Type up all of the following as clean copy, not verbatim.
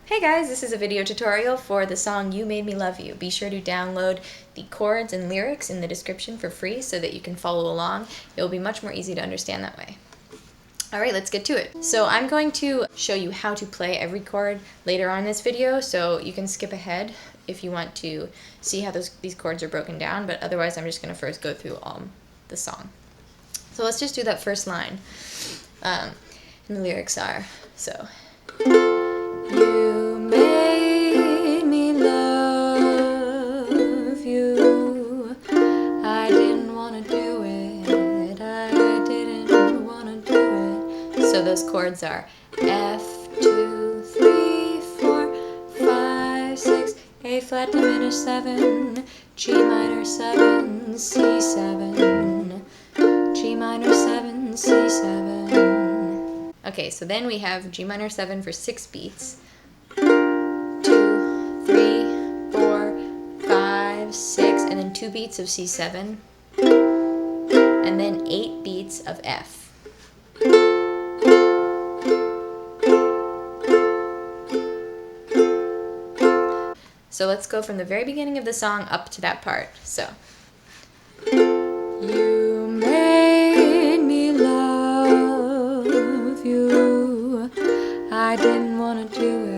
Hey guys, this is a video tutorial for the song You Made Me Love You. Be sure to download the chords and lyrics in the description for free so that you can follow along. It will be much more easy to understand that way. Alright, let's get to it. So I'm going to show you how to play every chord later on in this video, so you can skip ahead if you want to see how these chords are broken down, but otherwise I'm just going to first go through the song. So let's just do that first line. And the lyrics are, so... You made me love you. I didn't want to do it. I didn't want to do it. So those chords are F, 2, 3, 4, 5, 6, A flat diminished 7, G minor 7, C7, G minor 7, C7. Okay, so then we have G minor 7 for 6 beats. 2, 3, 4, 5, 6, and then 2 beats of C7, and then 8 beats of F. So let's go from the very beginning of the song up to that part. So, you made me love you. I didn't want to do it.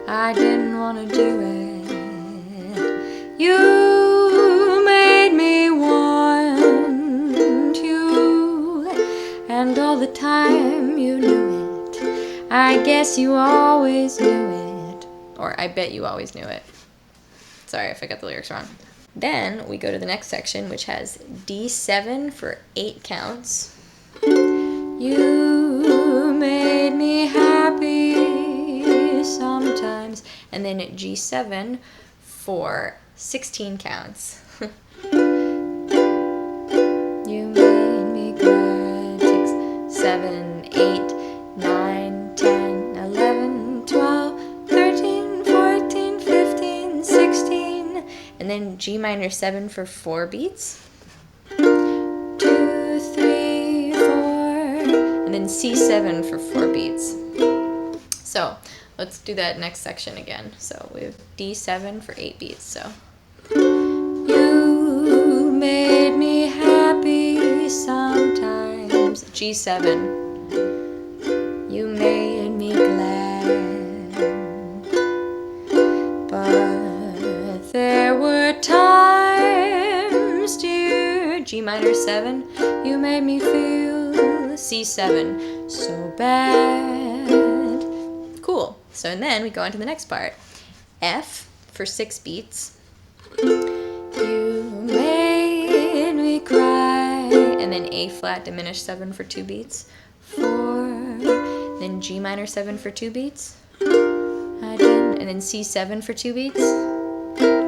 I didn't want to do it. You made me want you, and all the time you knew it. I guess you always knew it. Or I bet you always knew it. Sorry if I got the lyrics wrong. Then we go to the next section, which has D7 for 8 counts. You made me happy sometimes. And then G7 for 16 counts. You made me glad. 6, 7, 8, 9, 10, 11, 12, 13, 14, 15, 16. And then G minor 7 for 4 beats. 2, 3, 4. And then C7 for 4 beats. So let's do that next section again. So we have D7 for 8 beats. So you made me happy sometimes. G7. You made me glad. But there were times, dear. G minor 7. You made me feel C7 so bad. Cool. So and then we go on to the next part. F for 6 beats. You made me cry. And then A flat diminished 7 for 2 beats. 4. Then G minor 7 for 2 beats. I didn't. And then C7 for 2 beats.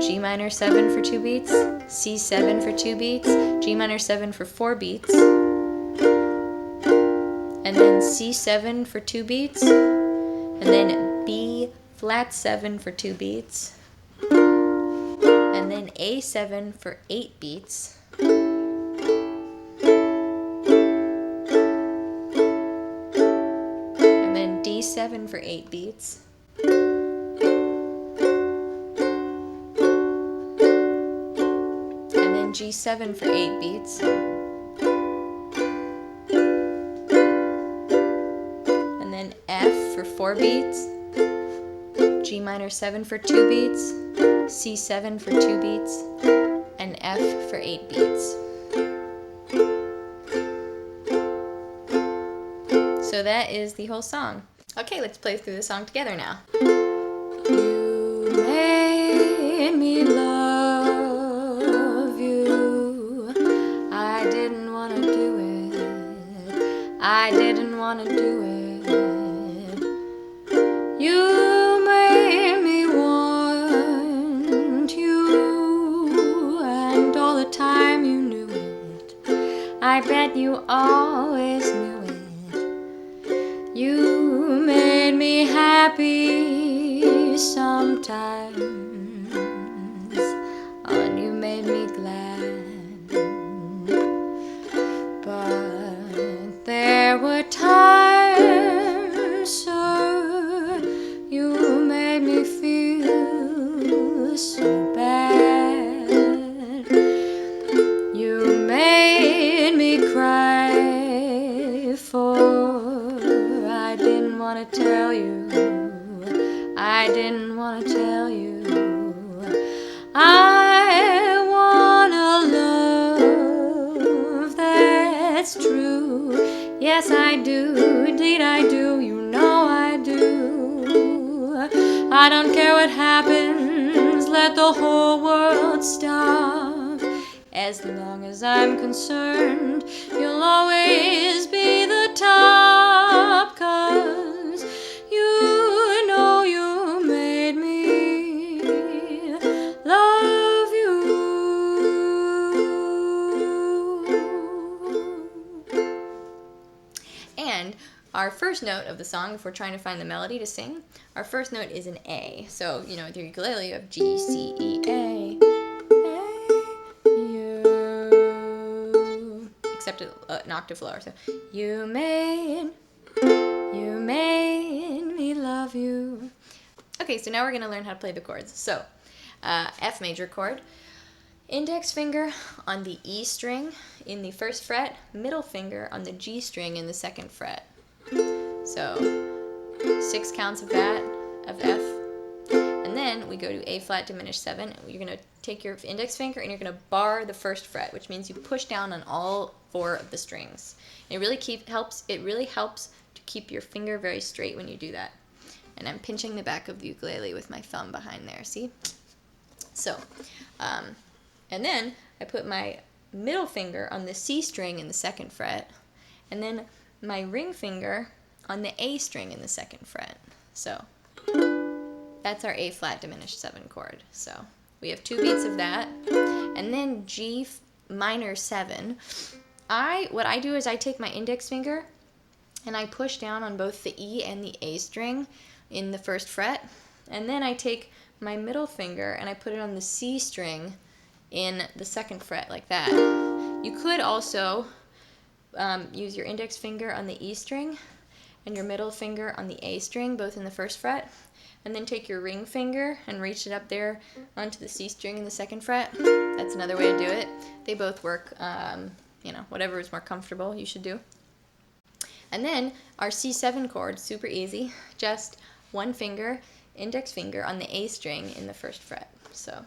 G minor 7 for 2 beats. C7 for 2 beats. G minor 7 for 4 beats. And then C7 for 2 beats. And then B flat 7 for 2 beats. And then A7 for 8 beats. And then D7 for 8 beats. And then G7 for 8 beats. And then F for 4 beats. G minor 7 for 2 beats. C7 for 2 beats, and F for 8 beats. So that is the whole song. Okay, let's play through the song together now. You made me love you. I didn't want to do it. I didn't want to do it. You time you knew it. I bet you always knew it. You made me happy sometimes, and you made me glad. But there were times, sir, do. I didn't want to tell you. I want a love that's true. Yes, I do. Indeed, I do. You know I do. I don't care what happens. Let the whole world stop. As long as I'm concerned, you'll always be the top. 'Cause you know you made me love you. And our first note of the song, if we're trying to find the melody to sing, our first note is an A. So, you know, with your ukulele, you have G, C, E, A. Except an octave lower. So, you made me love you. Okay, so now we're going to learn how to play the chords. So, F major chord. Index finger on the E string in the first fret, middle finger on the G string in the second fret. So 6 counts of that, of F. And then we go to A flat diminished 7. You're going to take your index finger and you're going to bar the first fret, which means you push down on all 4 of the strings. And it really helps to keep your finger very straight when you do that. And I'm pinching the back of the ukulele with my thumb behind there, see? So, and then I put my middle finger on the C string in the second fret, and then my ring finger on the A string in the second fret. So that's our A flat diminished 7 chord. So we have 2 beats of that, and then G minor 7. What I do is I take my index finger and I push down on both the E and the A string in the first fret, and then I take my middle finger and I put it on the C string in the second fret like that. You could also use your index finger on the E string and your middle finger on the A string, both in the first fret, and then take your ring finger and reach it up there onto the C string in the second fret. That's another way to do it. They both work, you know, whatever is more comfortable you should do. And then our C7 chord, super easy, just one finger, index finger on the A string in the first fret. So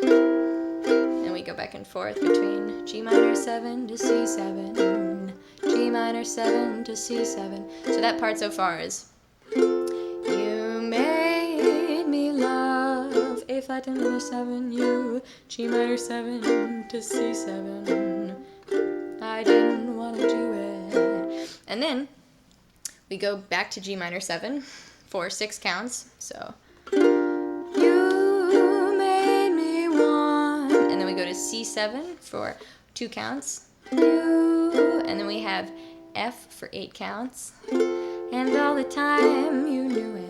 then we go back and forth between G minor 7 to C7, G minor 7 to C7. So that part so far is you made me love A flat diminished 7, you G minor 7 to C7. I didn't want to do it. And then we go back to G minor 7 for 6 counts. So you made me want, and then we go to C7 for 2 counts. You, and then we have F for 8 counts. And all the time you knew it.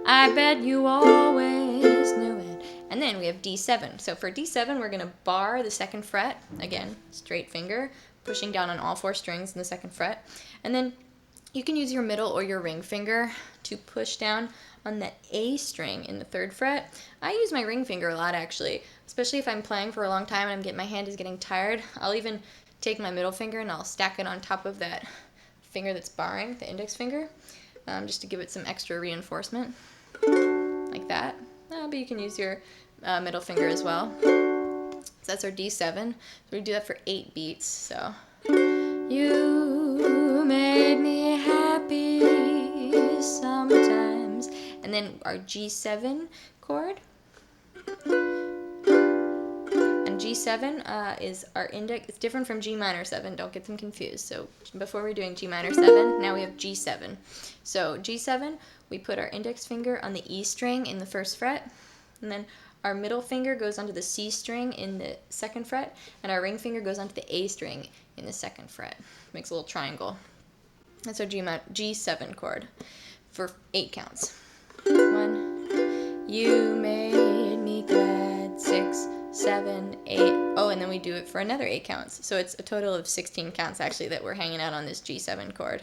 I bet you always knew it. And then we have D7. So for D7, we're going to bar the second fret. Again, straight finger, pushing down on all 4 strings in the second fret. And then you can use your middle or your ring finger to push down on the A string in the 3rd fret. I use my ring finger a lot, actually, especially if I'm playing for a long time and my hand is getting tired. I'll even take my middle finger and I'll stack it on top of that finger that's barring, the index finger, just to give it some extra reinforcement, like that. But you can use your middle finger as well. So that's our D7. So we do that for 8 beats. So you made me happy sometimes. And then our G7 chord. And G7 is our index. It's different from G minor 7. Don't get them confused. So before we're doing G minor 7, now we have G7. So G7, we put our index finger on the E string in the 1st fret. And then our middle finger goes onto the C string in the 2nd fret. And our ring finger goes onto the A string in the 2nd fret. Makes a little triangle. That's our G7 chord for 8 counts. 1, you made me glad, 6, 7, 8. Oh, and then we do it for another 8 counts. So it's a total of 16 counts, actually, that we're hanging out on this G7 chord.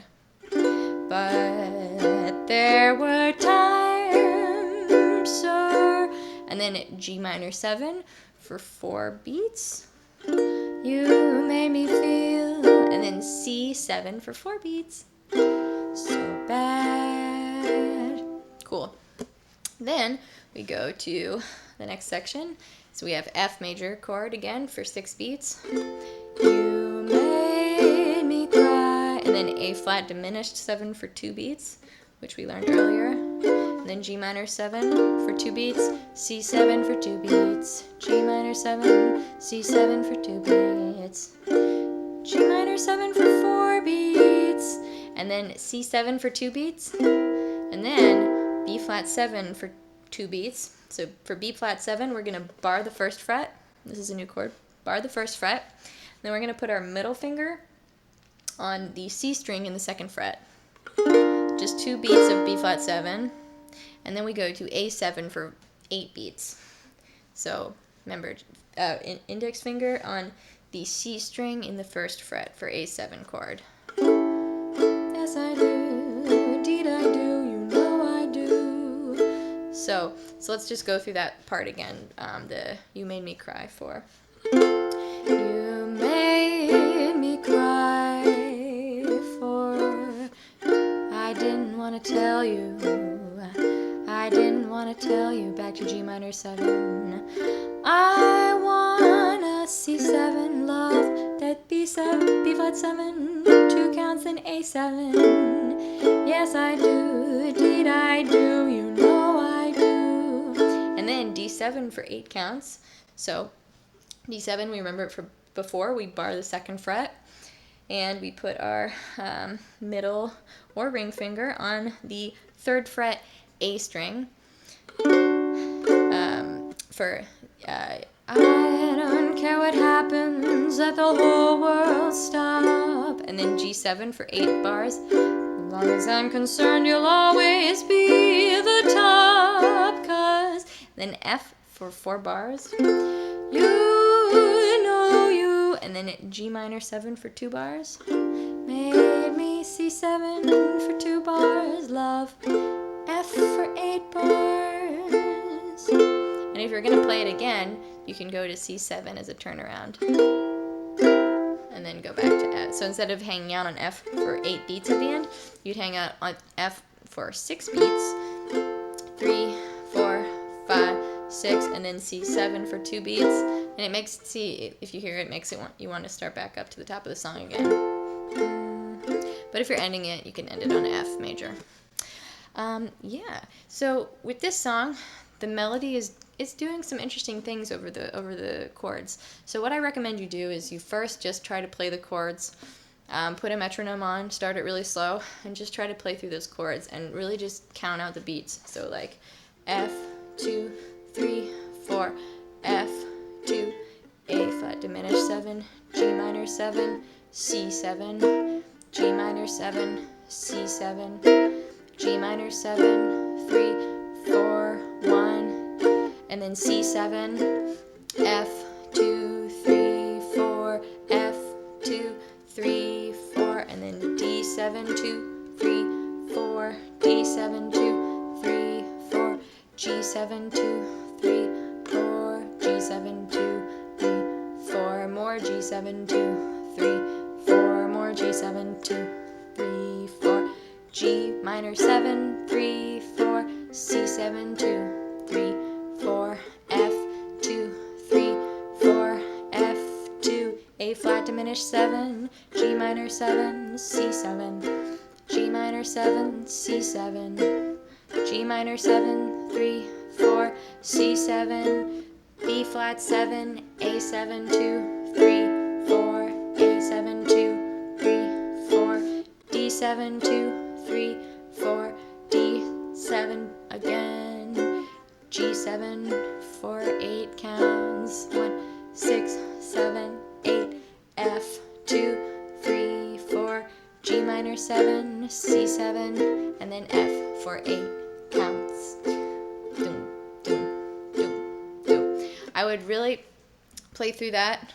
But there were times, sir. And then G minor 7 for 4 beats. You made me feel. And then C7 for 4 beats. So bad. Cool. Then we go to the next section. So we have F major chord again for 6 beats. You made me cry. And then A flat diminished 7 for 2 beats, which we learned earlier. And then G minor 7 for 2 beats, C7 for 2 beats, G minor 7, C7 for 2 beats, G minor 7 for 4 beats, and then C7 for 2 beats, and then B flat 7 for 2 beats. So for B flat 7, we're going to bar the 1st fret. This is a new chord. Bar the 1st fret. Then we're going to put our middle finger on the C string in the 2nd fret. Just 2 beats of B flat 7. And then we go to A7 for 8 beats. So remember, index finger on the C string in the 1st fret for A7 chord. Yes, I do. Indeed, I do. You know I do. So let's just go through that part again. The You Made Me Cry for. You made me cry for. I didn't want to tell you. I didn't want to tell you. Back to G minor 7. I want a C7 love. That B7, B flat 7, 2 counts in A7. Yes, I do. Indeed, I do. You know I do. And then D7 for 8 counts. So D7, we remember it from before. We bar the 2nd fret. And we put our middle or ring finger on the 3rd fret A string for I don't care what happens, let the whole world stop. And then G7 for 8 bars. As long as I'm concerned, you'll always be the top. Cause then F for 4 bars. You know you. And then G minor 7 for 2 bars. Made me C7 for 2 bars. Love. F for 8 bars. And if you're going to play it again, you can go to C7 as a turnaround. And then go back to F. So instead of hanging out on F for 8 beats at the end, you'd hang out on F for 6 beats. 3, 4, 5, 6, and then C7 for 2 beats. And it makes, see, if you hear it, makes it you want to start back up to the top of the song again. But if you're ending it, you can end it on F major. Yeah, so with this song, the melody is doing some interesting things over the chords. So what I recommend you do is you first just try to play the chords, put a metronome on, start it really slow, and just try to play through those chords and really just count out the beats. So like F, 2, 3, 4, F, 2, A flat diminished 7, G minor 7, C7, G minor 7, C7, G minor 7, 3, 4, 1, and then C7, F, 2, 3, 4, F, 2, 3, 4, and then D7, 2, 3, 4, D7, 2, 3, 4, G7, 2, 3, 4, G7, 2, 3, 4, more G7, 2, 3, 4, more G7, 2, 3, 4, G minor 7, 3, 4, C7, 2, 3, 4, F, 2, 3, 4, F, 2, A flat diminished 7, G minor 7, C7, G minor 7, C7, G minor 7, 3, 4, C7, B flat 7, A7, 2, 3, 4, A7, 2, 3, 4, D7, 2, 3, 4, D7 again, G7 for 8 counts, 1, 6, 7, 8, F, 2, 3, 4, G minor 7, C7, and then F for 8 counts. Doom, doom, doom, doom. I would really play through that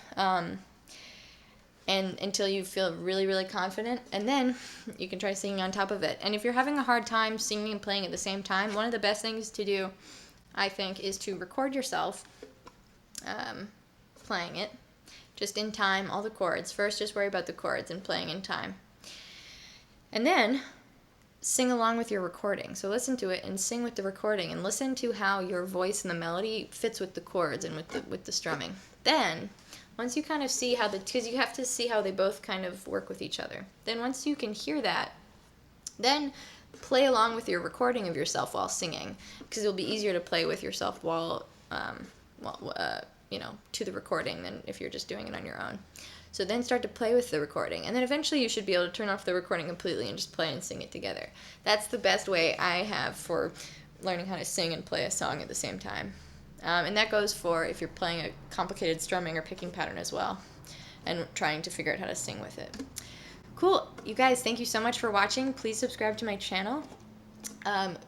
and until you feel really, really confident, and then you can try singing on top of it. And if you're having a hard time singing and playing at the same time, one of the best things to do, I think, is to record yourself playing it, just in time, all the chords. First, just worry about the chords and playing in time. And then, sing along with your recording. So listen to it and sing with the recording, and listen to how your voice and the melody fits with the chords and with the strumming. Then, once you kind of see how because you have to see how they both kind of work with each other. Then once you can hear that, then play along with your recording of yourself while singing, because it'll be easier to play with yourself while to the recording than if you're just doing it on your own. So then start to play with the recording, and then eventually you should be able to turn off the recording completely and just play and sing it together. That's the best way I have for learning how to sing and play a song at the same time. And that goes for if you're playing a complicated strumming or picking pattern as well, and trying to figure out how to sing with it. Cool. You guys, thank you so much for watching. Please subscribe to my channel.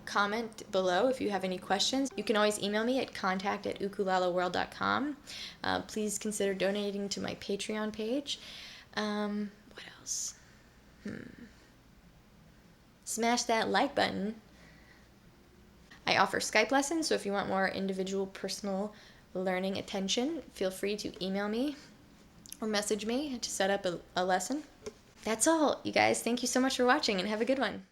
Comment below if you have any questions. You can always email me at contact@ukulalaworld.com. Please consider donating to my Patreon page. What else? Smash that like button. I offer Skype lessons, so if you want more individual personal learning attention, feel free to email me or message me to set up a lesson. That's all, you guys. Thank you so much for watching, and have a good one.